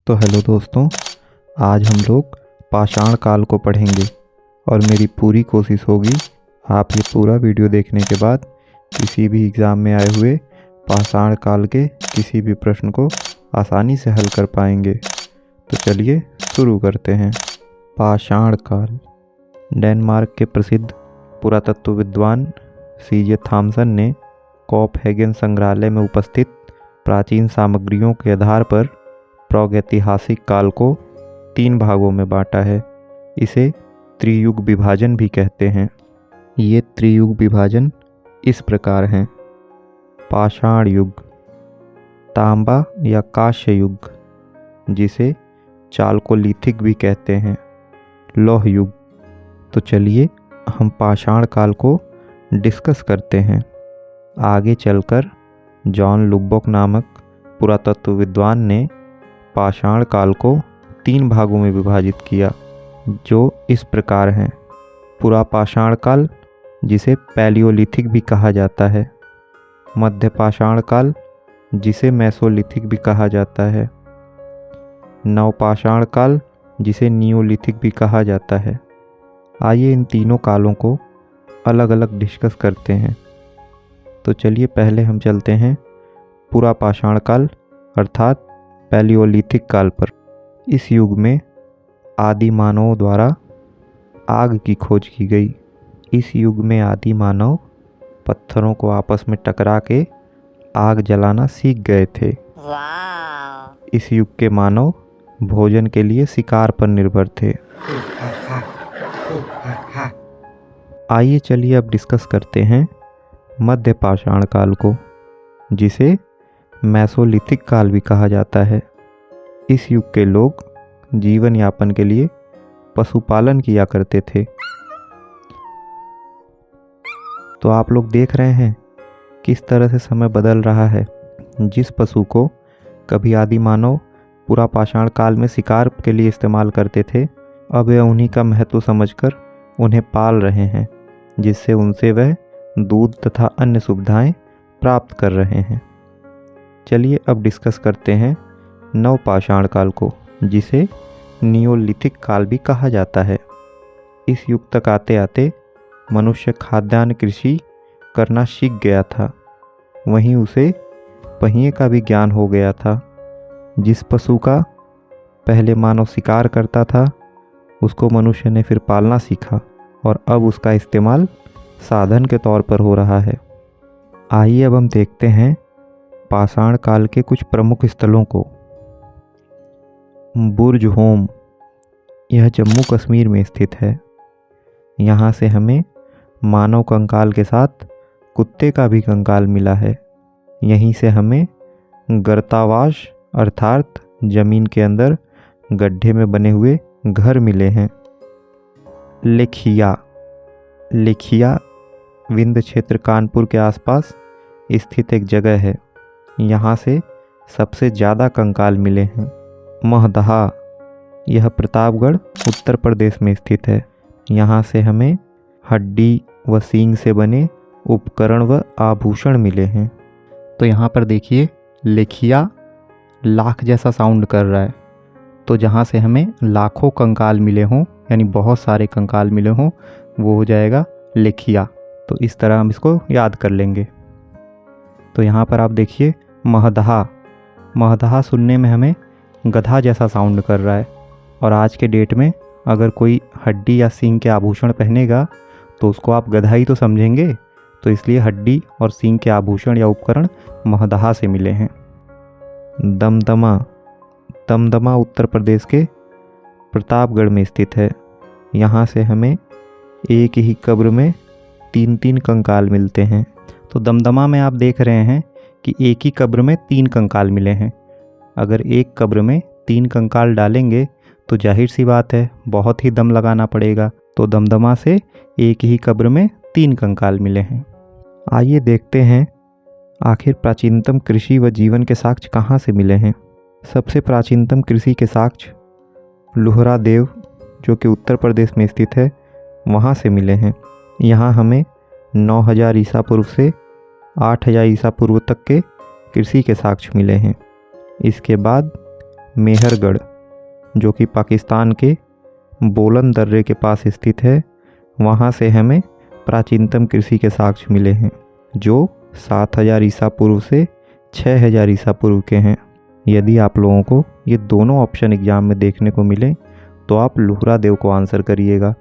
तो हेलो दोस्तों, आज हम लोग पाषाण काल को पढ़ेंगे और मेरी पूरी कोशिश होगी आप ये पूरा वीडियो देखने के बाद किसी भी एग्ज़ाम में आए हुए पाषाण काल के किसी भी प्रश्न को आसानी से हल कर पाएंगे। तो चलिए शुरू करते हैं। पाषाण काल। डेनमार्क के प्रसिद्ध पुरातत्व विद्वान सीजे थॉमसन ने कोपहेगन संग्रहालय में उपस्थित प्राचीन सामग्रियों के आधार पर प्रागैतिहासिक काल को 3 भागों में बांटा है। इसे त्रियुग विभाजन भी कहते हैं। ये त्रियुग विभाजन इस प्रकार हैं: पाषाण युग, तांबा या कांस्य युग जिसे चाल्कोलिथिक भी कहते हैं, लौह युग। तो चलिए हम पाषाण काल को डिस्कस करते हैं। आगे चलकर जॉन लुब्बक नामक पुरातत्व विद्वान ने पाषाण काल को 3 भागों में विभाजित किया, जो इस प्रकार हैं: पुरा पाषाण काल जिसे पैलियोलिथिक भी कहा जाता है, मध्य पाषाण काल जिसे मेसोलिथिक भी कहा जाता है, नवपाषाण काल जिसे नियोलिथिक भी कहा जाता है। आइए इन तीनों कालों को अलग अलग डिस्कस करते हैं। तो चलिए पहले हम चलते हैं पुरा पाषाण काल अर्थात पैलियोलिथिक काल पर। इस युग में आदि मानवों द्वारा आग की खोज की गई। इस युग में आदि मानव पत्थरों को आपस में टकरा के आग जलाना सीख गए थे। इस युग के मानव भोजन के लिए शिकार पर निर्भर थे। आइए चलिए अब डिस्कस करते हैं मध्य पाषाण काल को, जिसे मेसोलिथिक काल भी कहा जाता है। इस युग के लोग जीवन यापन के लिए पशुपालन किया करते थे। तो आप लोग देख रहे हैं किस तरह से समय बदल रहा है। जिस पशु को कभी आदि मानव पुरा पाषाण काल में शिकार के लिए इस्तेमाल करते थे, अब वे उन्हीं का महत्व समझकर उन्हें पाल रहे हैं, जिससे उनसे वह दूध तथा अन्य सुविधाएं प्राप्त कर रहे हैं। चलिए अब डिस्कस करते हैं नवपाषाण काल को, जिसे नियोलिथिक काल भी कहा जाता है। इस युग तक आते आते मनुष्य खाद्यान्न कृषि करना सीख गया था। वहीं उसे पहिए का भी ज्ञान हो गया था। जिस पशु का पहले मानव शिकार करता था, उसको मनुष्य ने फिर पालना सीखा और अब उसका इस्तेमाल साधन के तौर पर हो रहा है। आइए अब हम देखते हैं पाषाण काल के कुछ प्रमुख स्थलों को। बुर्ज होम, यह जम्मू कश्मीर में स्थित है। यहाँ से हमें मानव कंकाल के साथ कुत्ते का भी कंकाल मिला है। यहीं से हमें गर्तावास अर्थात जमीन के अंदर गड्ढे में बने हुए घर मिले हैं। लेखिया, लेखिया विंध्य क्षेत्र कानपुर के आसपास स्थित एक जगह है। यहाँ से सबसे ज़्यादा कंकाल मिले हैं। महदहा, यह प्रतापगढ़ उत्तर प्रदेश में स्थित है। यहाँ से हमें हड्डी व सींग से बने उपकरण व आभूषण मिले हैं। तो यहाँ पर देखिए लेखिया लाख जैसा साउंड कर रहा है। तो जहाँ से हमें लाखों कंकाल मिले हों, यानी बहुत सारे कंकाल मिले हों, वो हो जाएगा लेखिया। तो इस तरह हम इसको याद कर लेंगे। तो यहाँ पर आप देखिए महदहा, महदहा सुनने में हमें गधा जैसा साउंड कर रहा है। और आज के डेट में अगर कोई हड्डी या सींग के आभूषण पहनेगा तो उसको आप गधा ही तो समझेंगे। तो इसलिए हड्डी और सींग के आभूषण या उपकरण महदहा से मिले हैं। दमदमा, दमदमा उत्तर प्रदेश के प्रतापगढ़ में स्थित है। यहाँ से हमें एक ही कब्र में 3-3 कंकाल मिलते हैं। तो दमदमा में आप देख रहे हैं कि एक ही कब्र में 3 कंकाल मिले हैं। अगर एक कब्र में 3 कंकाल डालेंगे तो जाहिर सी बात है बहुत ही दम लगाना पड़ेगा। तो दमदमा से एक ही कब्र में 3 कंकाल मिले हैं। आइए देखते हैं आखिर प्राचीनतम कृषि व जीवन के साक्ष्य कहाँ से मिले हैं। सबसे प्राचीनतम कृषि के साक्ष्य लुहरा देव, जो कि उत्तर प्रदेश में स्थित है, वहाँ से मिले हैं। यहाँ हमें 9000 ईसा पूर्व से 8000 ईसा पूर्व तक के कृषि के साक्ष्य मिले हैं। इसके बाद मेहरगढ़, जो कि पाकिस्तान के बोलन दर्रे के पास स्थित है, वहाँ से हमें प्राचीनतम कृषि के साक्ष्य मिले हैं, जो 7000 ईसा पूर्व से 6000 ईसा पूर्व के हैं। यदि आप लोगों को ये दोनों ऑप्शन एग्जाम में देखने को मिले तो आप लुहरा देव को आंसर करिएगा,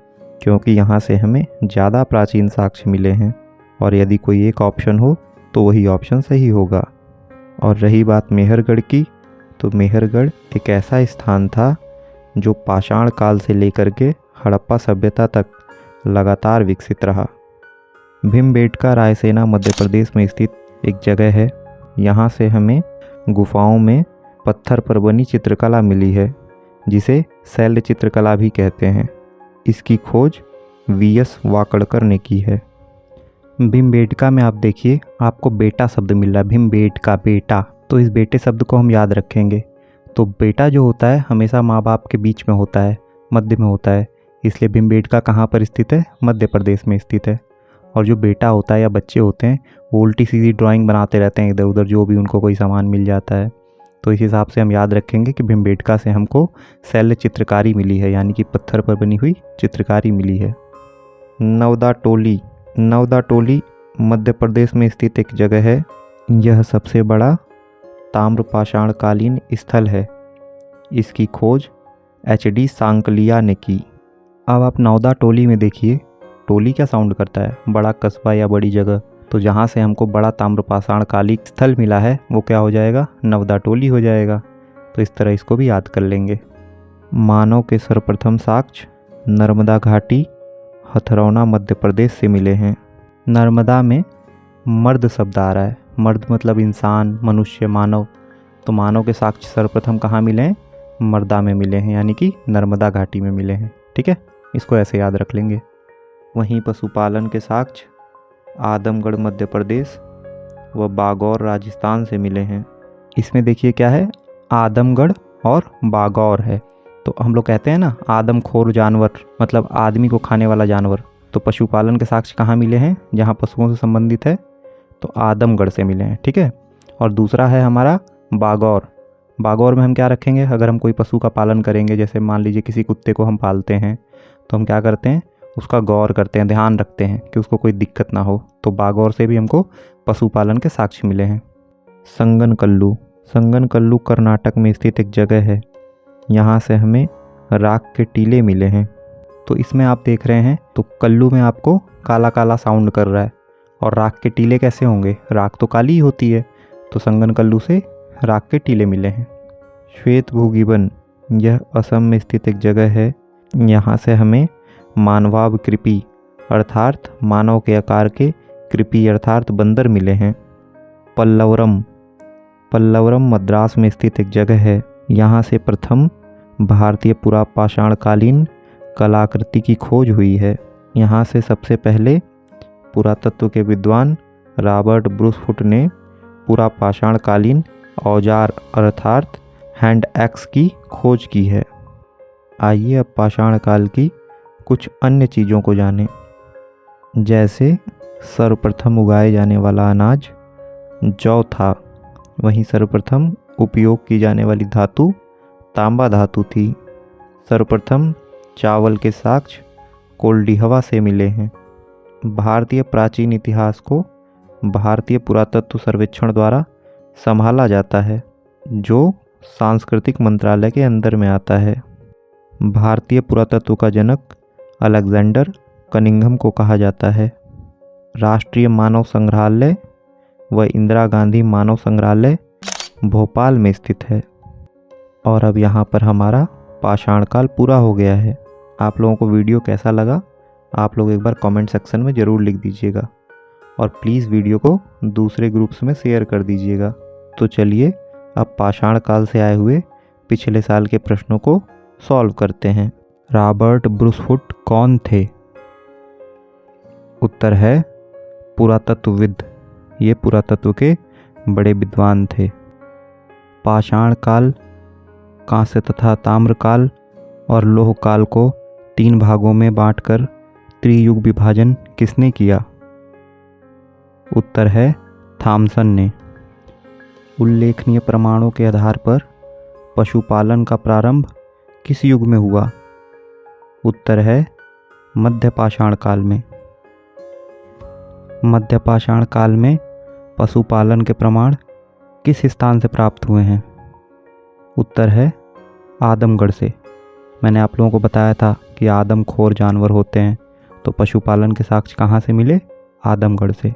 क्योंकि यहाँ से हमें ज़्यादा प्राचीन साक्ष्य मिले हैं। और यदि कोई एक ऑप्शन हो तो वही ऑप्शन सही होगा। और रही बात मेहरगढ़ की, तो मेहरगढ़ एक ऐसा स्थान था जो पाषाण काल से लेकर के हड़प्पा सभ्यता तक लगातार विकसित रहा। भीमबेटका रायसेना मध्य प्रदेश में स्थित एक जगह है। यहाँ से हमें गुफाओं में पत्थर पर बनी चित्रकला मिली है, जिसे शैल चित्रकला भी कहते हैं। इसकी खोज वीएस वाकड़कर ने की है। भीमबेटका में आप देखिए, आपको बेटा शब्द मिल रहा है, भीमबेटका बेटा। तो इस बेटे शब्द को हम याद रखेंगे। तो बेटा जो होता है हमेशा माँ बाप के बीच में होता है, मध्य में होता है, इसलिए भीमबेटका कहाँ पर स्थित है? मध्य प्रदेश में स्थित है। और जो बेटा होता है या बच्चे होते हैं वो उल्टी सीधी ड्राइंग बनाते रहते हैं इधर उधर, जो भी उनको कोई सामान मिल जाता है। तो इस हिसाब से हम याद रखेंगे कि भीमबेटका से हमको शैल चित्रकारी मिली है, यानी कि पत्थर पर बनी हुई चित्रकारी मिली है। नवदा टोली, नवदा टोली मध्य प्रदेश में स्थित एक जगह है। यह सबसे बड़ा ताम्रपाषाणकालीन स्थल है। इसकी खोज HD सांकलिया ने की। अब आप नवदा टोली में देखिए, टोली क्या साउंड करता है? बड़ा कस्बा या बड़ी जगह। तो जहाँ से हमको बड़ा ताम्रपाषाणकालीन स्थल मिला है वो क्या हो जाएगा? नवदा टोली हो जाएगा। तो इस तरह इसको भी याद कर लेंगे। मानव के सर्वप्रथम साक्ष्य नर्मदा घाटी, हथरौना मध्य प्रदेश से मिले हैं। नर्मदा में मर्द शब्द आ रहा है, मर्द मतलब इंसान, मनुष्य, मानव। तो मानव के साक्ष्य सर्वप्रथम कहाँ मिले हैं? मर्दा में मिले हैं, यानी कि नर्मदा घाटी में मिले हैं। ठीक है, इसको ऐसे याद रख लेंगे। वहीं पशुपालन के साक्ष्य आदमगढ़ मध्य प्रदेश व बागौर राजस्थान से मिले हैं। इसमें देखिए क्या है, आदमगढ़ और बागौर है। तो हम लोग कहते हैं ना आदमखोर जानवर, मतलब आदमी को खाने वाला जानवर। तो पशुपालन के साक्ष्य कहाँ मिले हैं? जहाँ पशुओं से संबंधित है, तो आदमगढ़ से मिले हैं। ठीक है। और दूसरा है हमारा बागौर। बागौर में हम क्या रखेंगे? अगर हम कोई पशु का पालन करेंगे, जैसे मान लीजिए किसी कुत्ते को हम पालते हैं, तो हम क्या करते हैं? उसका गौर करते हैं, ध्यान रखते हैं कि उसको कोई दिक्कत ना हो। तो बागौर से भी हमको पशुपालन के साक्ष्य मिले हैं। संगनकल्लू, संगनकल्लू कर्नाटक में स्थित एक जगह है। यहाँ से हमें राख के टीले मिले हैं। तो इसमें आप देख रहे हैं, तो कल्लू में आपको काला काला साउंड कर रहा है, और राख के टीले कैसे होंगे? राख तो काली ही होती है। तो संगनकल्लू से राख के टीले मिले हैं। श्वेत भूगिबन, यह असम में स्थित एक जगह है। यहाँ से हमें मानवाब कृपि अर्थात मानव के आकार के कृपि अर्थात बंदर मिले हैं। पल्लवरम, पल्लवरम मद्रास में स्थित एक जगह है। यहाँ से प्रथम भारतीय पुरापाषाणकालीन कलाकृति की खोज हुई है। यहाँ से सबसे पहले पुरातत्व के विद्वान रॉबर्ट ब्रूसफुट ने पुरापाषाणकालीन औजार अर्थात हैंड एक्स की खोज की है। आइए अब पाषाण काल की कुछ अन्य चीज़ों को जानें। जैसे सर्वप्रथम उगाए जाने वाला अनाज जौ था, वहीं सर्वप्रथम उपयोग की जाने वाली धातु तांबा धातु थी। सर्वप्रथम चावल के साक्ष्य कोल्डिहवा से मिले हैं। भारतीय प्राचीन इतिहास को भारतीय पुरातत्व सर्वेक्षण द्वारा संभाला जाता है, जो सांस्कृतिक मंत्रालय के अंदर में आता है। भारतीय पुरातत्व का जनक अलेक्जेंडर कनिंघम को कहा जाता है। राष्ट्रीय मानव संग्रहालय व इंदिरा गांधी मानव संग्रहालय भोपाल में स्थित है। और अब यहाँ पर हमारा पाषाण काल पूरा हो गया है। आप लोगों को वीडियो कैसा लगा आप लोग एक बार कमेंट सेक्शन में ज़रूर लिख दीजिएगा, और प्लीज़ वीडियो को दूसरे ग्रुप्स में शेयर कर दीजिएगा। तो चलिए अब पाषाण काल से आए हुए पिछले साल के प्रश्नों को सॉल्व करते हैं। रॉबर्ट ब्रूसफुट कौन थे? उत्तर है पुरातत्वविद। ये पुरातत्व के बड़े विद्वान थे। पाषाण काल, कांस्य तथा ताम्र काल और लोह काल को 3 भागों में बांटकर त्रियुग विभाजन किसने किया? उत्तर है थॉमसन ने। उल्लेखनीय प्रमाणों के आधार पर पशुपालन का प्रारंभ किस युग में हुआ? उत्तर है मध्य पाषाण काल में। मध्य पाषाण काल में पशुपालन के प्रमाण किस स्थान से प्राप्त हुए हैं? उत्तर है आदमगढ़ से। मैंने आप लोगों को बताया था कि आदमखोर जानवर होते हैं, तो पशुपालन के साक्ष्य कहाँ से मिले? आदमगढ़ से।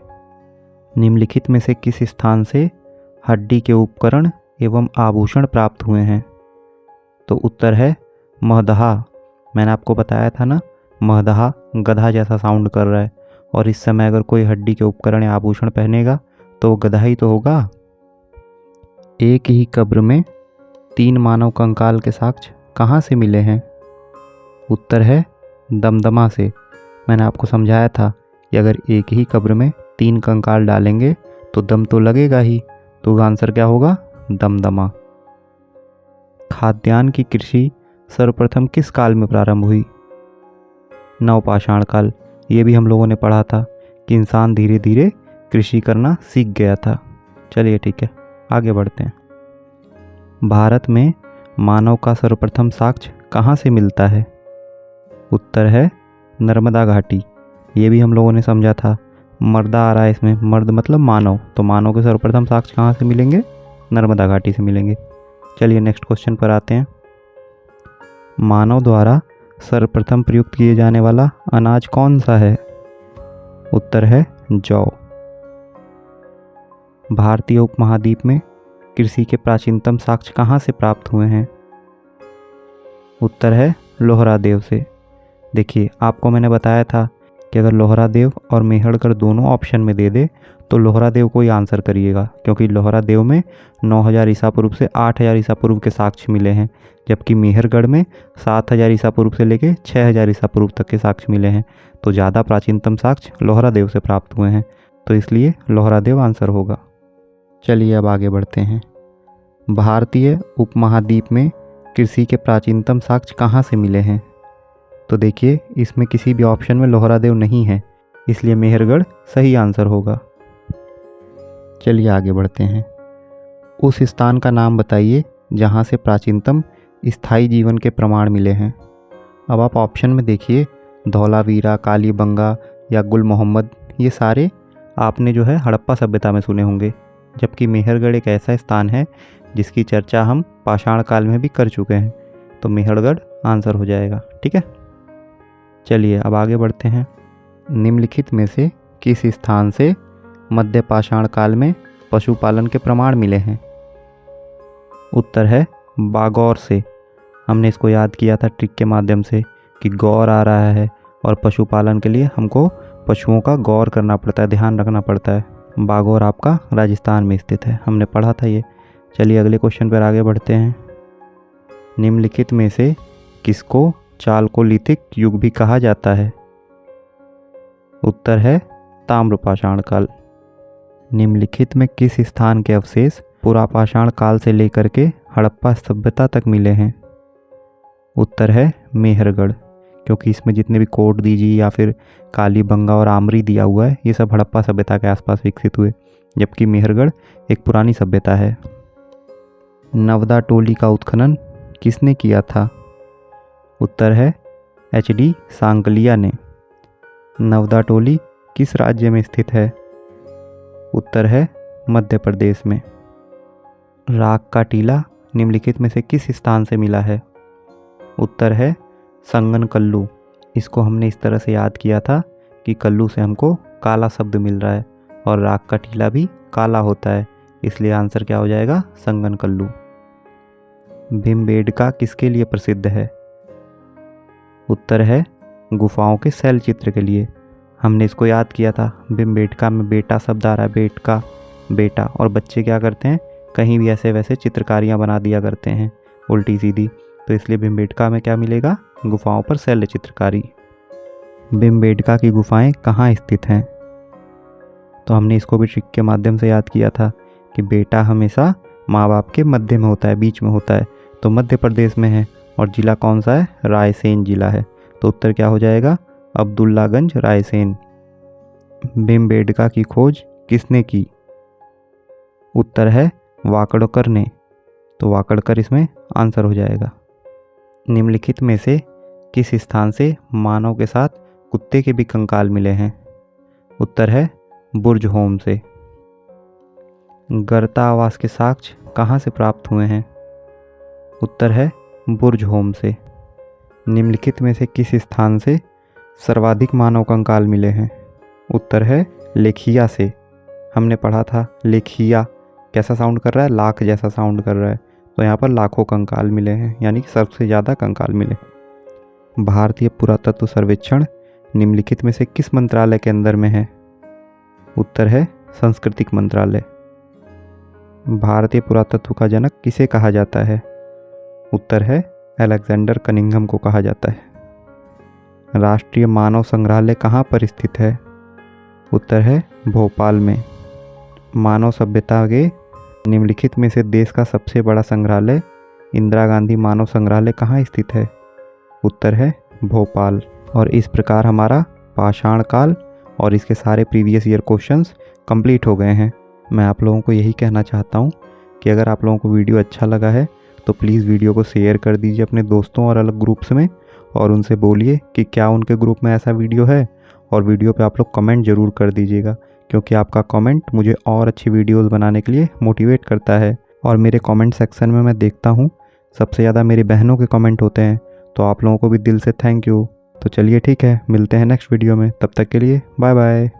निम्नलिखित में से किस स्थान से हड्डी के उपकरण एवं आभूषण प्राप्त हुए हैं? तो उत्तर है महदहा। मैंने आपको बताया था ना, महदहा गधा जैसा साउंड कर रहा है, और इस समय अगर कोई हड्डी के उपकरण या आभूषण पहनेगा तो वो गधा ही तो होगा। एक ही कब्र में 3 मानव कंकाल के साक्ष्य कहाँ से मिले हैं? उत्तर है दमदमा से। मैंने आपको समझाया था कि अगर एक ही कब्र में 3 कंकाल डालेंगे तो दम तो लगेगा ही, तो आंसर क्या होगा? दमदमा। खाद्यान्न की कृषि सर्वप्रथम किस काल में प्रारंभ हुई? नवपाषाण काल। ये भी हम लोगों ने पढ़ा था कि इंसान धीरे धीरे कृषि करना सीख गया था। चलिए ठीक है, आगे बढ़ते हैं। भारत में मानव का सर्वप्रथम साक्ष्य कहाँ से मिलता है? उत्तर है नर्मदा घाटी। ये भी हम लोगों ने समझा था। मर्दा आ रहा है इसमें, मर्द मतलब मानव, तो मानव के सर्वप्रथम साक्ष्य कहाँ से मिलेंगे? नर्मदा घाटी से मिलेंगे। चलिए नेक्स्ट क्वेश्चन पर आते हैं। मानव द्वारा सर्वप्रथम प्रयुक्त किए जाने वाला अनाज कौन सा है? उत्तर है जौ। भारतीय उपमहाद्वीप में कृषि के प्राचीनतम साक्ष्य कहाँ से प्राप्त हुए हैं? उत्तर है लोहरादेव से। देखिए, आपको मैंने बताया था कि अगर लोहरादेव और मेहरगढ़ दोनों ऑप्शन में दे दे तो लोहरादेव को ही आंसर करिएगा, क्योंकि लोहरादेव में 9000 ईसा पूर्व से 8000 ईसा पूर्व के साक्ष्य मिले हैं, जबकि मेहरगढ़ में 7000 ईसा पूर्व से लेके 6000 ईसा पूर्व तक के साक्ष्य मिले हैं। तो ज़्यादा प्राचीनतम साक्ष्य लोहरादेव से प्राप्त हुए हैं, तो इसलिए लोहरादेव आंसर होगा। चलिए अब आगे बढ़ते हैं। भारतीय उपमहाद्वीप में कृषि के प्राचीनतम साक्ष्य कहाँ से मिले हैं? तो देखिए, इसमें किसी भी ऑप्शन में लोहरादेव नहीं है, इसलिए मेहरगढ़ सही आंसर होगा। चलिए आगे बढ़ते हैं। उस स्थान का नाम बताइए जहाँ से प्राचीनतम स्थायी जीवन के प्रमाण मिले हैं। अब आप ऑप्शन में देखिए, धौलावीरा, कालीबंगा या गुल मोहम्मद, ये सारे आपने जो है हड़प्पा सभ्यता में सुने होंगे, जबकि मेहरगढ़ एक ऐसा स्थान है जिसकी चर्चा हम पाषाण काल में भी कर चुके हैं, तो मेहरगढ़ आंसर हो जाएगा। ठीक है, चलिए अब आगे बढ़ते हैं। निम्नलिखित में से किस स्थान से मध्य पाषाण काल में पशुपालन के प्रमाण मिले हैं? उत्तर है बागौर से। हमने इसको याद किया था ट्रिक के माध्यम से कि गौर आ रहा है और पशुपालन के लिए हमको पशुओं का गौर करना पड़ता है, ध्यान रखना पड़ता है। बागौर आपका राजस्थान में स्थित है, हमने पढ़ा था ये। चलिए अगले क्वेश्चन पर आगे बढ़ते हैं। निम्नलिखित में से किसको चालकोलिथिक युग भी कहा जाता है? उत्तर है ताम्रपाषाण काल। निम्नलिखित में किस स्थान के अवशेष पुरापाषाण काल से लेकर के हड़प्पा सभ्यता तक मिले हैं? उत्तर है मेहरगढ़, क्योंकि इसमें जितने भी कोट दीजिए या फिर कालीबंगा और आमरी दिया हुआ है, ये सब हड़प्पा सभ्यता के आसपास विकसित हुए, जबकि मेहरगढ़ एक पुरानी सभ्यता है। नवदा टोली का उत्खनन किसने किया था? उत्तर है HD सांकलिया ने। नवदा टोली किस राज्य में स्थित है? उत्तर है मध्य प्रदेश में। राग का टीला निम्नलिखित में से किस स्थान से मिला है? उत्तर है संगन कल्लू। इसको हमने इस तरह से याद किया था कि कल्लू से हमको काला शब्द मिल रहा है और राग का टीला भी काला होता है, इसलिए आंसर क्या हो जाएगा? संगन कल्लू। भीमबेडका किसके लिए प्रसिद्ध है? उत्तर है गुफाओं के शैल चित्र के लिए। हमने इसको याद किया था, भीमबेटका में बेटा शब्द आ रहा है, बेटका बेटा, और बच्चे क्या करते हैं, कहीं भी ऐसे वैसे चित्रकारियाँ बना दिया करते हैं उल्टी सीधी, तो इसलिए भीमबेटका में क्या मिलेगा? गुफाओं पर शैल चित्रकारी। भीमबेटका की गुफाएं कहाँ स्थित हैं? तो हमने इसको भी ट्रिक के माध्यम से याद किया था कि बेटा हमेशा माँ बाप के मध्य में होता है, बीच में होता है, तो मध्य प्रदेश में है। और जिला कौन सा है? रायसेन जिला है, तो उत्तर क्या हो जाएगा? अब्दुल्लागंज रायसेन। भीमबेटका की खोज किसने की? उत्तर है वाकड़कर ने। तो वाकड़कर इसमें आंसर हो जाएगा। निम्नलिखित में से किस स्थान से मानव के साथ कुत्ते के भी कंकाल मिले हैं? उत्तर है बुर्ज होम से। गर्ता आवास के साक्ष्य कहाँ से प्राप्त हुए हैं? उत्तर है बुर्ज होम से। निम्नलिखित में से किस स्थान से सर्वाधिक मानव कंकाल मिले हैं? उत्तर है लेखिया से। हमने पढ़ा था लेखिया कैसा साउंड कर रहा है, लाख जैसा साउंड कर रहा है, तो यहाँ पर लाखों कंकाल मिले हैं, यानी कि सबसे ज़्यादा कंकाल मिले। भारतीय पुरातत्व सर्वेक्षण निम्नलिखित में से किस मंत्रालय के अंदर में है? उत्तर है सांस्कृतिक मंत्रालय। भारतीय पुरातत्व का जनक किसे कहा जाता है? उत्तर है अलेक्जेंडर कनिंघम को कहा जाता है। राष्ट्रीय मानव संग्रहालय कहाँ पर स्थित है? उत्तर है भोपाल में। मानव सभ्यता के निम्नलिखित में से देश का सबसे बड़ा संग्रहालय इंदिरा गांधी मानव संग्रहालय कहाँ स्थित है? उत्तर है भोपाल। और इस प्रकार हमारा पाषाण काल और इसके सारे प्रीवियस ईयर क्वेश्चंस कंप्लीट हो गए हैं। मैं आप लोगों को यही कहना चाहता हूँ कि अगर आप लोगों को वीडियो अच्छा लगा है तो प्लीज़ वीडियो को शेयर कर दीजिए अपने दोस्तों और अलग ग्रुप्स में, और उनसे बोलिए कि क्या उनके ग्रुप में ऐसा वीडियो है, और वीडियो पे आप लोग कमेंट ज़रूर कर दीजिएगा, क्योंकि आपका कमेंट मुझे और अच्छी वीडियोस बनाने के लिए मोटिवेट करता है। और मेरे कमेंट सेक्शन में मैं देखता हूँ सबसे ज़्यादा मेरी बहनों के कमेंट होते हैं, तो आप लोगों को भी दिल से थैंक यू। तो चलिए ठीक है, मिलते हैं नेक्स्ट वीडियो में, तब तक के लिए बाय बाय।